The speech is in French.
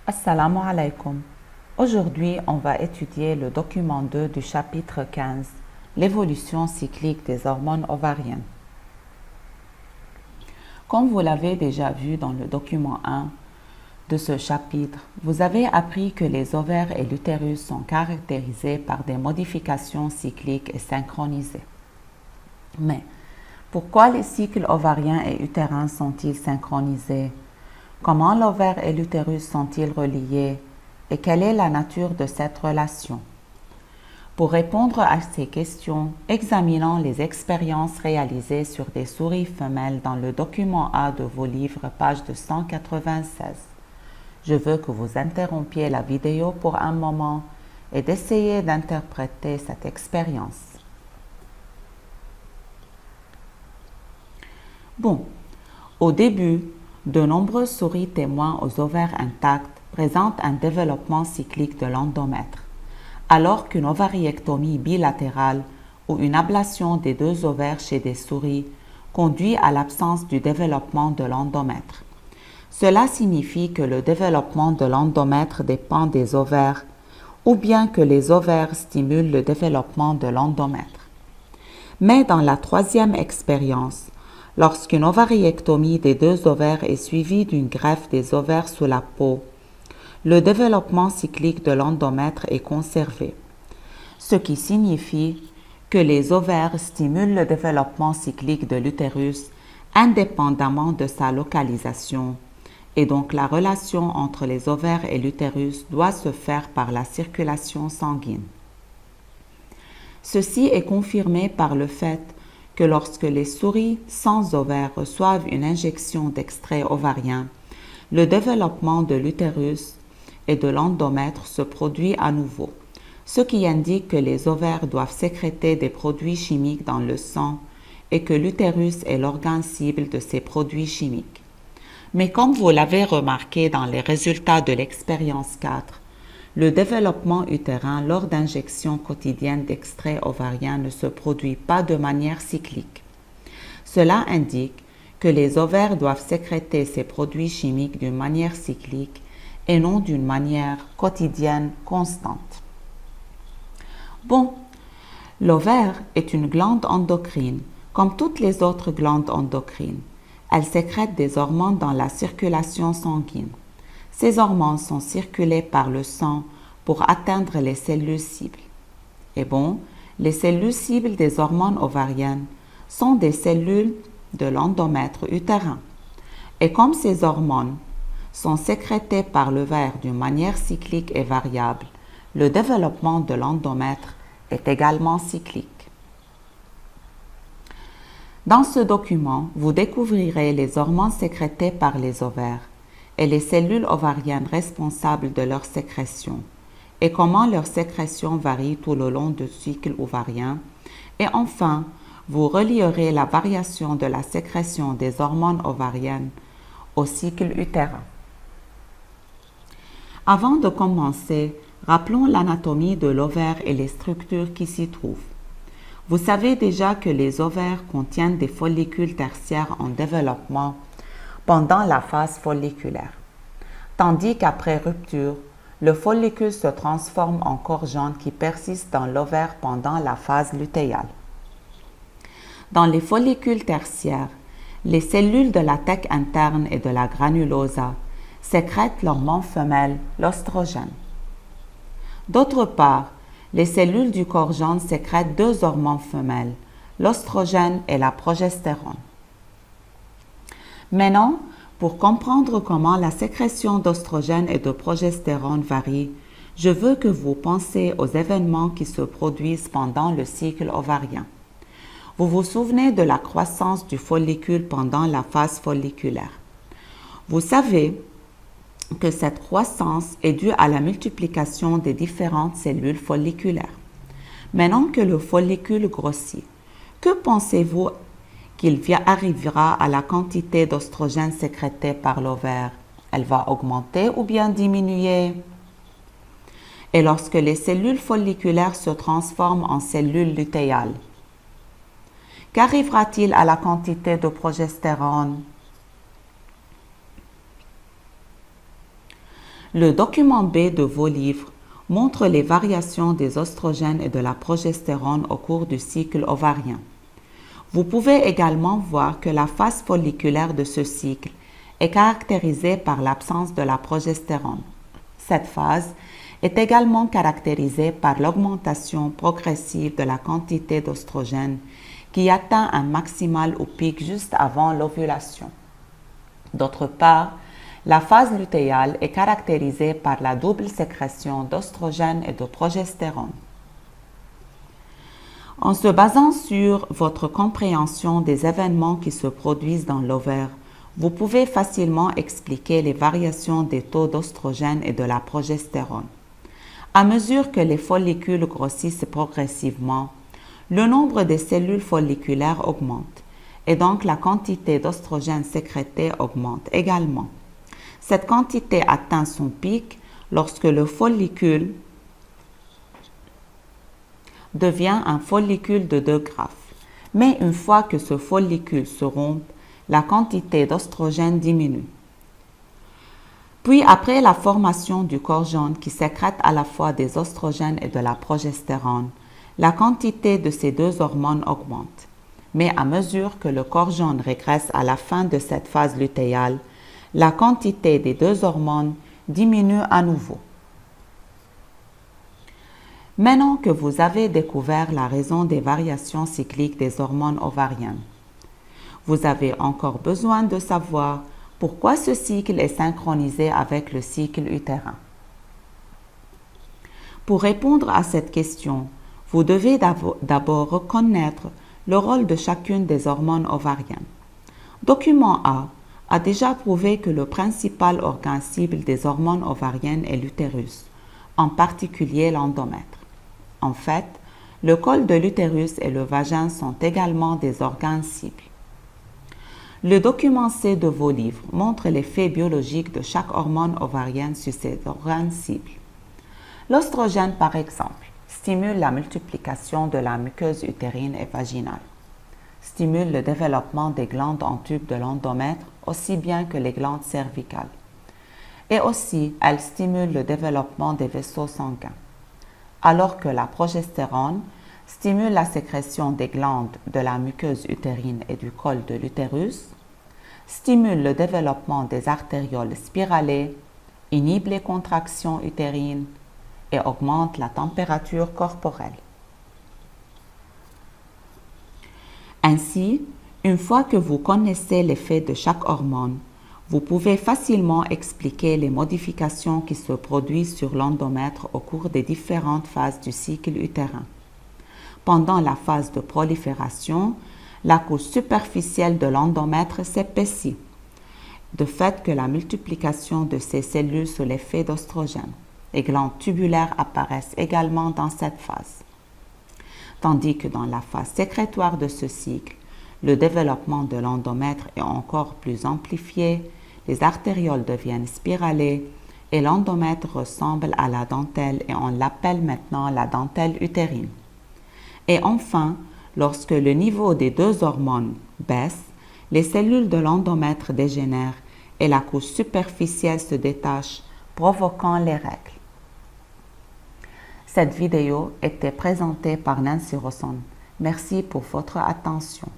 Assalamu alaikum. Aujourd'hui, on va étudier le document 2 du chapitre 15, l'évolution cyclique des hormones ovariennes. Comme vous l'avez déjà vu dans le document 1 de ce chapitre, vous avez appris que les ovaires et l'utérus sont caractérisés par des modifications cycliques et synchronisées. Mais pourquoi les cycles ovariens et utérins sont-ils synchronisés? Comment l'ovaire et l'utérus sont-ils reliés et quelle est la nature de cette relation? Pour répondre à ces questions, examinons les expériences réalisées sur des souris femelles dans le document A de vos livres, page 196. Je veux que vous interrompiez la vidéo pour un moment et d'essayer d'interpréter cette expérience. Bon, au début, de nombreuses souris témoins aux ovaires intacts présentent un développement cyclique de l'endomètre, alors qu'une ovariectomie bilatérale ou une ablation des deux ovaires chez des souris conduit à l'absence du développement de l'endomètre. Cela signifie que le développement de l'endomètre dépend des ovaires ou bien que les ovaires stimulent le développement de l'endomètre. Mais dans la troisième expérience, lorsqu'une ovariectomie des deux ovaires est suivie d'une greffe des ovaires sous la peau, le développement cyclique de l'endomètre est conservé, ce qui signifie que les ovaires stimulent le développement cyclique de l'utérus indépendamment de sa localisation, et donc la relation entre les ovaires et l'utérus doit se faire par la circulation sanguine. Ceci est confirmé par le fait que lorsque les souris sans ovaires reçoivent une injection d'extrait ovarien, le développement de l'utérus et de l'endomètre se produit à nouveau, ce qui indique que les ovaires doivent sécréter des produits chimiques dans le sang et que l'utérus est l'organe cible de ces produits chimiques. Mais comme vous l'avez remarqué dans les résultats de l'expérience 4, le développement utérin lors d'injections quotidiennes d'extrait ovarien ne se produit pas de manière cyclique. Cela indique que les ovaires doivent sécréter ces produits chimiques d'une manière cyclique et non d'une manière quotidienne constante. Bon, l'ovaire est une glande endocrine, comme toutes les autres glandes endocrines. Elle sécrète des hormones dans la circulation sanguine. Ces hormones sont circulées par le sang pour atteindre les cellules cibles. Et bon, les cellules cibles des hormones ovariennes sont des cellules de l'endomètre utérin. Et comme ces hormones sont sécrétées par l'ovaire d'une manière cyclique et variable, le développement de l'endomètre est également cyclique. Dans ce document, vous découvrirez les hormones sécrétées par les ovaires et les cellules ovariennes responsables de leur sécrétion, et comment leur sécrétion varie tout le long du cycle ovarien, et enfin, vous relierez la variation de la sécrétion des hormones ovariennes au cycle utérin. Avant de commencer, rappelons l'anatomie de l'ovaire et les structures qui s'y trouvent. Vous savez déjà que les ovaires contiennent des follicules tertiaires en développement pendant la phase folliculaire, tandis qu'après rupture, le follicule se transforme en corps jaune qui persiste dans l'ovaire pendant la phase lutéale. Dans les follicules tertiaires, les cellules de la thèque interne et de la granulosa sécrètent l'hormone femelle, l'oestrogène. D'autre part, les cellules du corps jaune sécrètent deux hormones femelles, l'oestrogène et la progestérone. Maintenant, pour comprendre comment la sécrétion d'oestrogène et de progestérone varie, je veux que vous pensiez aux événements qui se produisent pendant le cycle ovarien. Vous vous souvenez de la croissance du follicule pendant la phase folliculaire. Vous savez que cette croissance est due à la multiplication des différentes cellules folliculaires. Maintenant que le follicule grossit, que pensez-vous qu'il arrivera à la quantité d'oestrogène sécrétée par l'ovaire? Elle va augmenter ou bien diminuer? Et lorsque les cellules folliculaires se transforment en cellules lutéales, qu'arrivera-t-il à la quantité de progestérone? Le document B de vos livres montre les variations des oestrogènes et de la progestérone au cours du cycle ovarien. Vous pouvez également voir que la phase folliculaire de ce cycle est caractérisée par l'absence de la progestérone. Cette phase est également caractérisée par l'augmentation progressive de la quantité d'oestrogène qui atteint un maximal ou pic juste avant l'ovulation. D'autre part, la phase lutéale est caractérisée par la double sécrétion d'oestrogène et de progestérone. En se basant sur votre compréhension des événements qui se produisent dans l'ovaire, vous pouvez facilement expliquer les variations des taux d'oestrogène et de la progestérone. À mesure que les follicules grossissent progressivement, le nombre des cellules folliculaires augmente et donc la quantité d'oestrogène sécrétée augmente également. Cette quantité atteint son pic lorsque le follicule devient un follicule de 2 graphes. Mais une fois que ce follicule se rompt, la quantité d'oestrogène diminue. Puis après la formation du corps jaune qui sécrète à la fois des oestrogènes et de la progestérone, la quantité de ces deux hormones augmente. Mais à mesure que le corps jaune régresse à la fin de cette phase lutéale, la quantité des deux hormones diminue à nouveau. Maintenant que vous avez découvert la raison des variations cycliques des hormones ovariennes, vous avez encore besoin de savoir pourquoi ce cycle est synchronisé avec le cycle utérin. Pour répondre à cette question, vous devez d'abord reconnaître le rôle de chacune des hormones ovariennes. Document A déjà prouvé que le principal organe cible des hormones ovariennes est l'utérus, en particulier l'endomètre. En fait, le col de l'utérus et le vagin sont également des organes cibles. Le document C de vos livres montre l'effet biologique de chaque hormone ovarienne sur ces organes cibles. L'oestrogène, par exemple, stimule la multiplication de la muqueuse utérine et vaginale, stimule le développement des glandes en tube de l'endomètre aussi bien que les glandes cervicales. Et aussi, elle stimule le développement des vaisseaux sanguins. Alors que la progestérone stimule la sécrétion des glandes de la muqueuse utérine et du col de l'utérus, stimule le développement des artérioles spiralées, inhibe les contractions utérines et augmente la température corporelle. Ainsi, une fois que vous connaissez l'effet de chaque hormone, vous pouvez facilement expliquer les modifications qui se produisent sur l'endomètre au cours des différentes phases du cycle utérin. Pendant la phase de prolifération, la couche superficielle de l'endomètre s'épaissit, de fait que la multiplication de ces cellules sous l'effet d'oestrogène. Les glandes tubulaires apparaissent également dans cette phase. Tandis que dans la phase sécrétoire de ce cycle, le développement de l'endomètre est encore plus amplifié, les artérioles deviennent spiralées et l'endomètre ressemble à la dentelle et on l'appelle maintenant la dentelle utérine. Et enfin, lorsque le niveau des deux hormones baisse, les cellules de l'endomètre dégénèrent et la couche superficielle se détache, provoquant les règles. Cette vidéo était présentée par Nancy Rosson. Merci pour votre attention.